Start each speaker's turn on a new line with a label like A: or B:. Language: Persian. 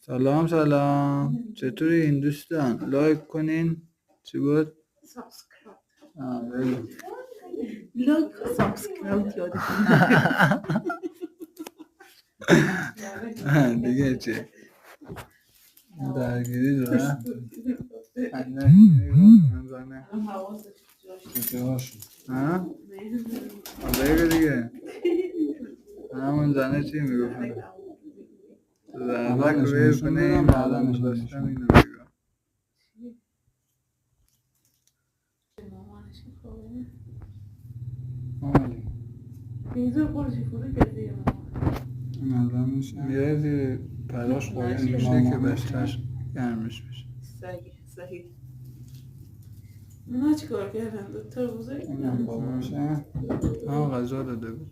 A: سلام سلام، چطوری این دوستان؟ لایک کنین. چی بود؟
B: سابسکرایب
A: بگو.
B: لایک و سابسکرایب یادتون
A: دیگه چی؟ درگیری داره؟ من زنه بگو دیگه. همون زنه چی میگفتن؟ زربک رو بیر کنه این بعدم داشتم اینو بگو.
B: میزه خورشی فرو کردی
A: میره زیر پلاش قایم میشه که بستش گرمش بشه.
B: صحیح اونا چی کار کردن؟ دوتا روزه
A: اینم باباشه غذا داده بود.